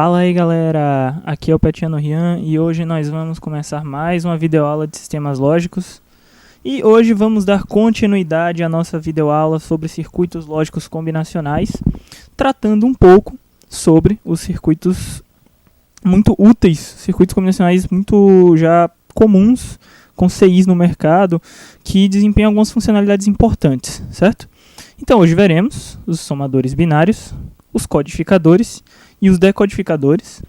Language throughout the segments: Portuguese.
Fala aí galera, aqui é o Petiano Rian e hoje nós vamos começar mais uma videoaula de sistemas lógicos. E hoje vamos dar continuidade à nossa videoaula sobre circuitos lógicos combinacionais, tratando um pouco sobre os circuitos muito úteis, circuitos combinacionais muito já comuns, com CIs no mercado, que desempenham algumas funcionalidades importantes, certo? Então hoje veremos os somadores binários, os codificadores e os decodificadores.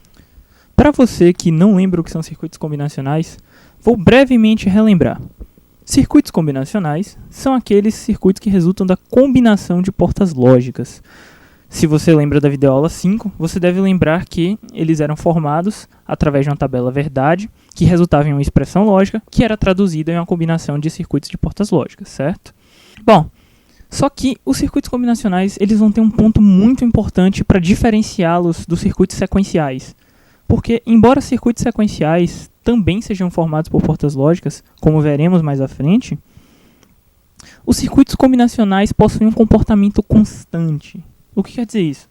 Para você que não lembra o que são circuitos combinacionais, vou brevemente relembrar. Circuitos combinacionais são aqueles circuitos que resultam da combinação de portas lógicas. Se você lembra da videoaula 5, você deve lembrar que eles eram formados através de uma tabela verdade, que resultava em uma expressão lógica, que era traduzida em uma combinação de circuitos de portas lógicas, certo? Bom, só que os circuitos combinacionais eles vão ter um ponto muito importante para diferenciá-los dos circuitos sequenciais. Porque, embora circuitos sequenciais também sejam formados por portas lógicas, como veremos mais à frente, os circuitos combinacionais possuem um comportamento constante. O que quer dizer isso?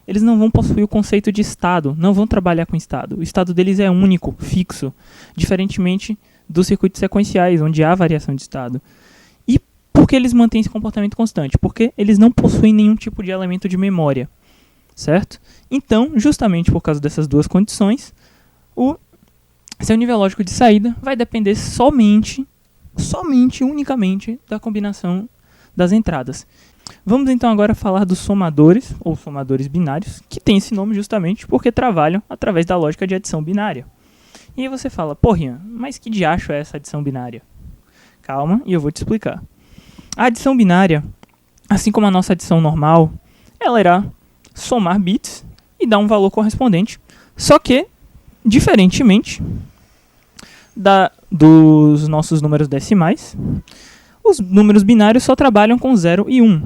Eles não vão possuir o conceito de estado, não vão trabalhar com estado. O estado deles é único, fixo, diferentemente dos circuitos sequenciais, onde há variação de estado. E por que eles mantêm esse comportamento constante? Porque eles não possuem nenhum tipo de elemento de memória, certo? Então, justamente por causa dessas duas condições, o seu nível lógico de saída vai depender unicamente da combinação das entradas. Vamos então agora falar dos somadores, ou somadores binários, que tem esse nome justamente porque trabalham através da lógica de adição binária. E aí você fala, pô Rian, mas que diacho é essa adição binária? Calma, e eu vou te explicar. A adição binária, assim como a nossa adição normal, ela irá somar bits e dar um valor correspondente. Só que, diferentemente dos nossos números decimais, os números binários só trabalham com 0 e 1.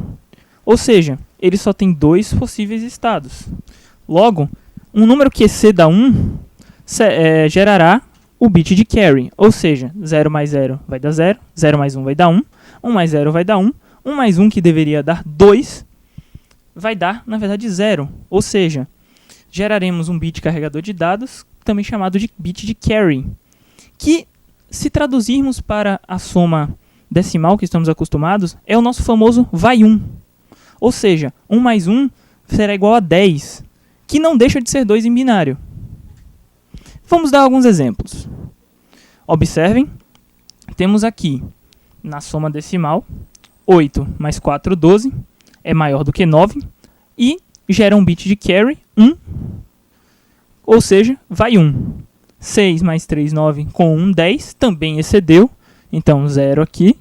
Ou seja, eles só têm dois possíveis estados. Logo, um número que exceda 1 gerará o bit de carry. Ou seja, 0 mais 0 vai dar 0, 0 mais 1 vai dar 1, 1 mais 0 vai dar 1, 1 mais 1 que deveria dar 2 vai dar, na verdade, 0. Ou seja, geraremos um bit carregador de dados, também chamado de bit de carry, que, se traduzirmos para a soma decimal que estamos acostumados, é o nosso famoso vai 1. Ou seja, 1 mais 1 será igual a 10, que não deixa de ser 2 em binário. Vamos dar alguns exemplos. Observem, temos aqui, na soma decimal, 8 mais 4, 12, é maior do que 9, e gera um bit de carry, 1, ou seja, vai 1. 6 mais 3, 9, com 1, 10, também excedeu, então 0 aqui,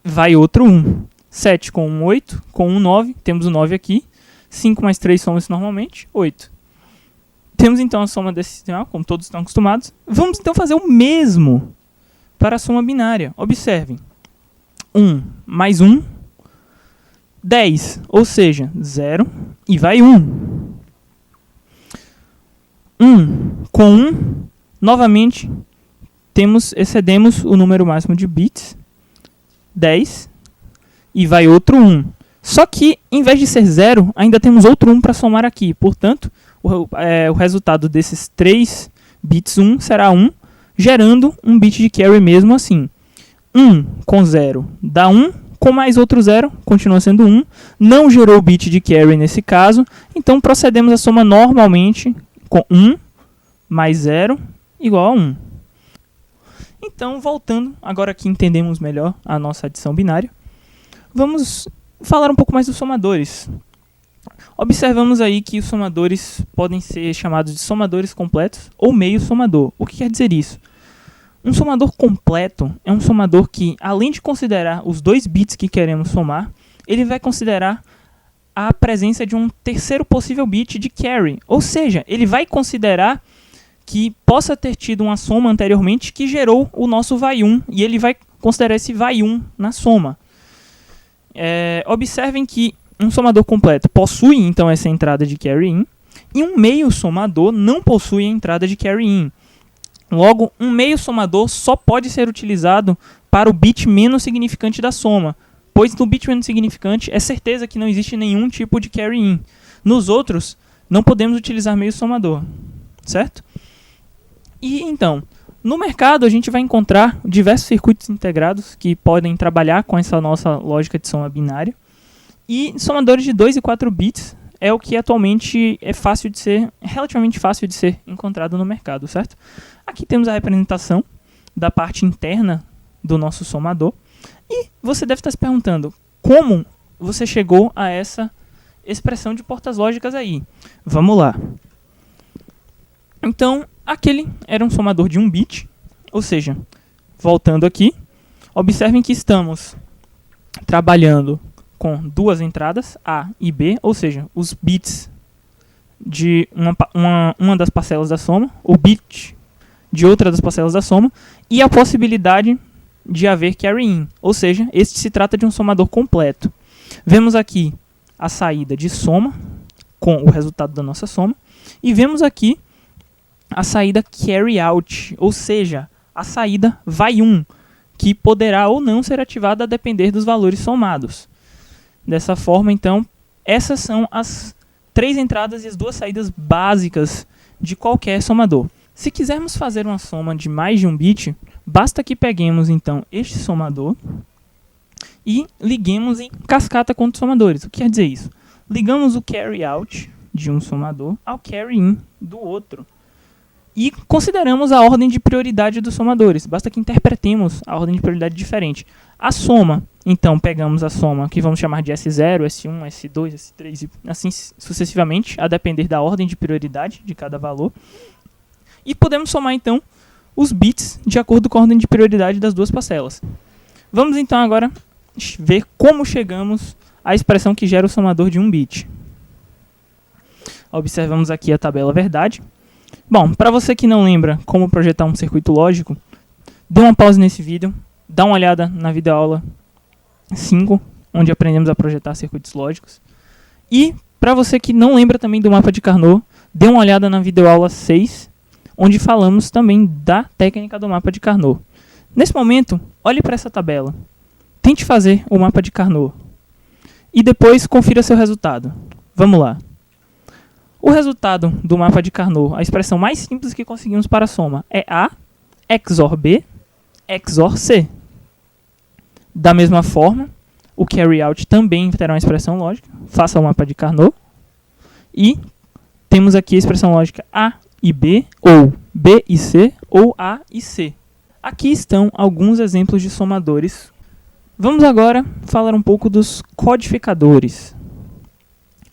vai outro 1. 7 com 1, 8, com 1, 9, temos o 9 aqui, 5 mais 3 soma-se normalmente, 8. Temos então a soma decimal, como todos estão acostumados. Vamos então fazer o mesmo para a soma binária. Observem, 1 mais 1, 10, ou seja, 0 e vai 1. 1 com 1, novamente, excedemos o número máximo de bits, 10, e vai outro 1. Só que, em vez de ser 0, ainda temos outro 1 para somar aqui. Portanto, o resultado desses 3 bits 1 será 1, gerando um bit de carry mesmo assim. 1 com 0 dá 1, com mais outro 0, continua sendo 1. Não gerou bit de carry nesse caso, então procedemos a soma normalmente com 1 mais 0 igual a 1. Então, voltando, agora que entendemos melhor a nossa adição binária, vamos falar um pouco mais dos somadores. Observamos aí que os somadores podem ser chamados de somadores completos ou meio somador. O que quer dizer isso? Um somador completo é um somador que, além de considerar os 2 bits que queremos somar, ele vai considerar a presença de um terceiro possível bit de carry. Ou seja, ele vai considerar que possa ter tido uma soma anteriormente que gerou o nosso vai 1, e ele vai considerar esse vai 1 na soma. Observem que um somador completo possui então essa entrada de carry in, e um meio somador não possui a entrada de carry in. Logo, um meio somador só pode ser utilizado para o bit menos significante da soma, pois no bit menos significante é certeza que não existe nenhum tipo de carry in. Nos outros, não podemos utilizar meio somador, certo? E então, no mercado a gente vai encontrar diversos circuitos integrados que podem trabalhar com essa nossa lógica de soma binária. E somadores de 2 e 4 bits é o que atualmente é relativamente fácil de ser encontrado no mercado, certo? Aqui temos a representação da parte interna do nosso somador. E você deve estar se perguntando, como você chegou a essa expressão de portas lógicas aí? Vamos lá. Então, aquele era um somador de 1 bit, ou seja, voltando aqui, observem que estamos trabalhando com duas entradas, A e B, ou seja, os bits de uma das parcelas da soma, o bit de outra das parcelas da soma, e a possibilidade de haver carry in, ou seja, este se trata de um somador completo. Vemos aqui a saída de soma, com o resultado da nossa soma, e vemos aqui a saída carry out, ou seja, a saída vai 1, que poderá ou não ser ativada a depender dos valores somados. Dessa forma, então, essas são as 3 entradas e as 2 saídas básicas de qualquer somador. Se quisermos fazer uma soma de mais de 1 bit, basta que peguemos então este somador e liguemos em cascata com outros somadores. O que quer dizer isso? Ligamos o carry out de um somador ao carry in do outro. E consideramos a ordem de prioridade dos somadores. Basta que interpretemos a ordem de prioridade diferente. A soma, então, pegamos a soma que vamos chamar de S0, S1, S2, S3 e assim sucessivamente, a depender da ordem de prioridade de cada valor. E podemos somar, então, os bits de acordo com a ordem de prioridade das duas parcelas. Vamos, então, agora ver como chegamos à expressão que gera o somador de 1 bit. Observamos aqui a tabela verdade. Bom, para você que não lembra como projetar um circuito lógico, dê uma pausa nesse vídeo, dá uma olhada na videoaula 5, onde aprendemos a projetar circuitos lógicos. E, para você que não lembra também do mapa de Carnot, dê uma olhada na videoaula 6, onde falamos também da técnica do mapa de Carnot. Nesse momento, olhe para essa tabela, tente fazer o mapa de Carnot e depois confira seu resultado. Vamos lá. O resultado do mapa de Carnot, a expressão mais simples que conseguimos para a soma, é A XOR B XOR C. Da mesma forma, o carry out também terá uma expressão lógica. Faça o mapa de Carnot. E temos aqui a expressão lógica A e B, ou B e C, ou A e C. Aqui estão alguns exemplos de somadores. Vamos agora falar um pouco dos codificadores.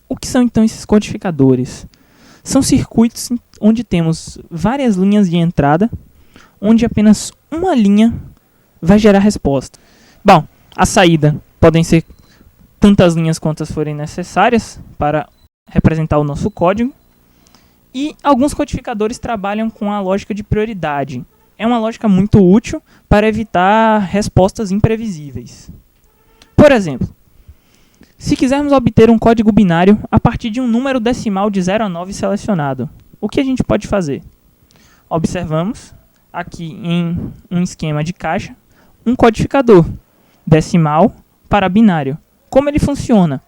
O que são então esses codificadores? São circuitos onde temos várias linhas de entrada, onde apenas uma linha vai gerar resposta. Bom, a saída podem ser tantas linhas quantas forem necessárias para representar o nosso código. E alguns codificadores trabalham com a lógica de prioridade. É uma lógica muito útil para evitar respostas imprevisíveis. Por exemplo, se quisermos obter um código binário a partir de um número decimal de 0 a 9 selecionado, o que a gente pode fazer? Observamos aqui em um esquema de caixa um codificador decimal para binário. Como ele funciona?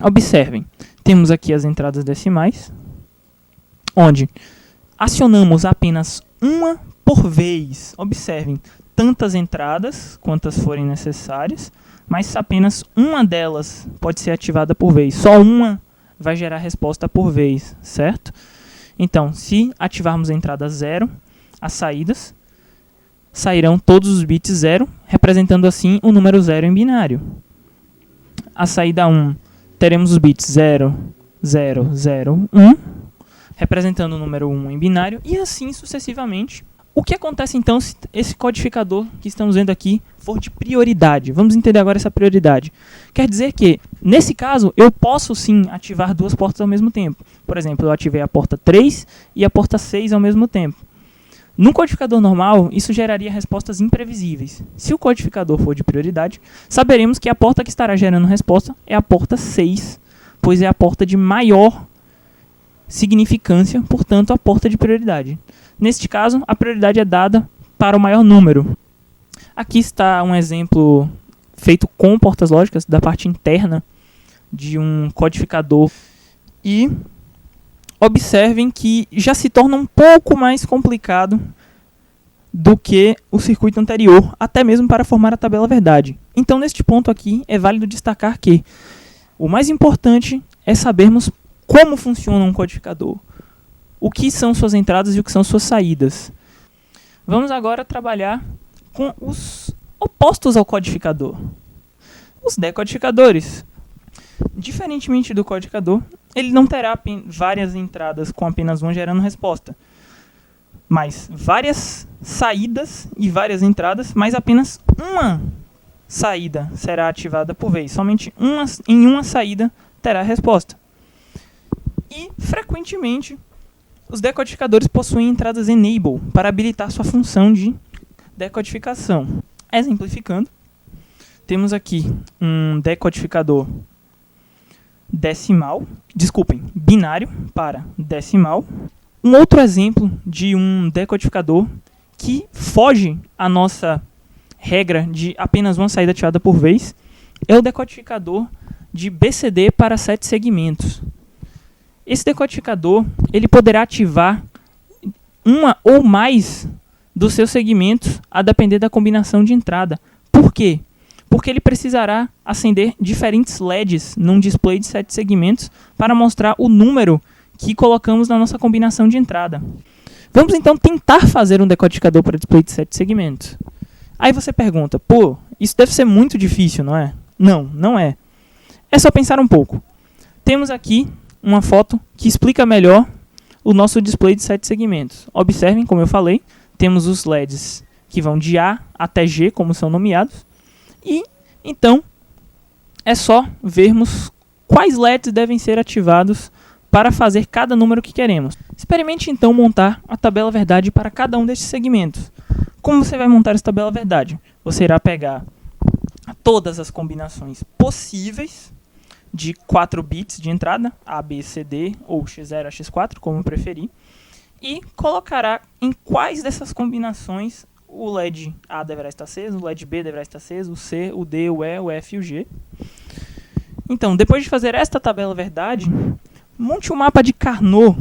Observem, temos aqui as entradas decimais, onde acionamos apenas uma por vez. Observem, tantas entradas quantas forem necessárias, mas apenas uma delas pode ser ativada por vez. Só uma vai gerar resposta por vez, certo? Então, se ativarmos a entrada 0, as saídas sairão todos os bits 0, representando assim o número 0 em binário. A saída 1, teremos os bits 0, 0, 0, 1, representando o número 1 em binário, e assim sucessivamente. O que acontece então se esse codificador que estamos vendo aqui for de prioridade? Vamos entender agora essa prioridade. Quer dizer que, nesse caso, eu posso sim ativar duas portas ao mesmo tempo. Por exemplo, eu ativei a porta 3 e a porta 6 ao mesmo tempo. Num codificador normal, isso geraria respostas imprevisíveis. Se o codificador for de prioridade, saberemos que a porta que estará gerando resposta é a porta 6, pois é a porta de maior significância, portanto, a porta de prioridade. Neste caso, a prioridade é dada para o maior número. Aqui está um exemplo feito com portas lógicas da parte interna de um codificador. E observem que já se torna um pouco mais complicado do que o circuito anterior, até mesmo para formar a tabela verdade. Então, neste ponto aqui, é válido destacar que o mais importante é sabermos como funciona um codificador, o que são suas entradas e o que são suas saídas. Vamos agora trabalhar com os opostos ao codificador, os decodificadores. Diferentemente do codificador, ele não terá várias entradas com apenas uma gerando resposta, mas várias saídas e várias entradas, mas apenas uma saída será ativada por vez. Somente em uma saída terá resposta. E, frequentemente, os decodificadores possuem entradas enable para habilitar sua função de decodificação. Exemplificando, temos aqui um decodificador binário para decimal. Um outro exemplo de um decodificador que foge à nossa regra de apenas uma saída ativada por vez é o decodificador de BCD para 7 segmentos. Esse decodificador ele poderá ativar uma ou mais dos seus segmentos a depender da combinação de entrada. Por quê? Porque ele precisará acender diferentes LEDs num display de 7 segmentos para mostrar o número que colocamos na nossa combinação de entrada. Vamos então tentar fazer um decodificador para display de 7 segmentos. Aí você pergunta, pô, isso deve ser muito difícil, não é? Não, não é. É só pensar um pouco. Temos aqui uma foto que explica melhor o nosso display de 7 segmentos. Observem, como eu falei, temos os LEDs que vão de A até G, como são nomeados. E, então, é só vermos quais LEDs devem ser ativados para fazer cada número que queremos. Experimente, então, montar a tabela verdade para cada um destes segmentos. Como você vai montar essa tabela verdade? Você irá pegar todas as combinações possíveis de 4 bits de entrada, A, B, C, D, ou X0 a X4, como preferir, e colocará em quais dessas combinações o LED A deverá estar aceso, o LED B deverá estar aceso, o C, o D, o E, o F e o G. Então, depois de fazer esta tabela verdade, monte um mapa de Carnot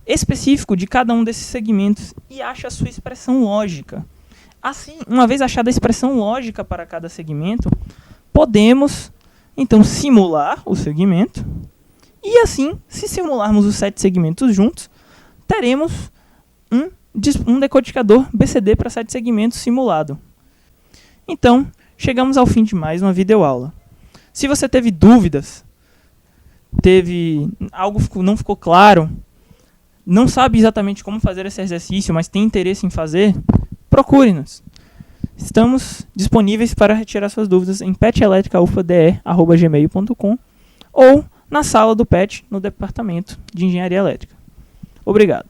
específico de cada um desses segmentos e ache a sua expressão lógica. Assim, uma vez achada a expressão lógica para cada segmento, podemos então simular o segmento e assim, se simularmos os 7 segmentos juntos, teremos um decodificador BCD para 7 segmentos simulado. Então, chegamos ao fim de mais uma videoaula. Se você teve dúvidas, algo não ficou claro, não sabe exatamente como fazer esse exercício, mas tem interesse em fazer, procure-nos. Estamos disponíveis para retirar suas dúvidas em petelectricaufade@gmail.com ou na sala do PET no departamento de Engenharia Elétrica. Obrigado.